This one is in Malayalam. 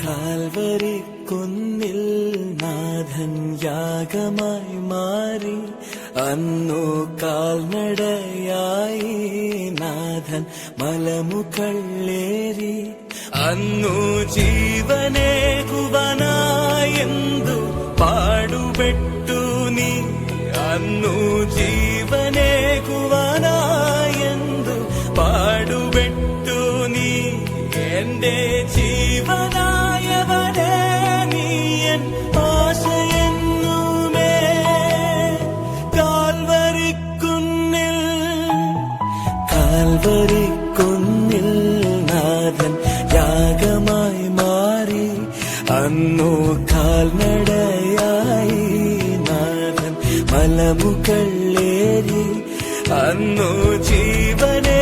കാൽവരി കുന്നിൽ നാഥൻ യാഗമായി മാറി അന്നു കാൽനടയായി നാഥൻ മലമുകളേറി അന്നു ജീവനേകുവാനായെന്തു പാടുപെട്ടു നീ അന്നു ജീവനേകുവാനായെന്തു പാടുപെട്ടു നീ എന്റെ ജീവനായവനെ നീയൻ ആശയെന്നുമേ കാൽവരിക്കുന്നിൽ നാഥൻ യാഗമായി മാറി അന്നു കാൽനടയായി നാഥൻ മലമുകളേറി അന്നു ജീവനേ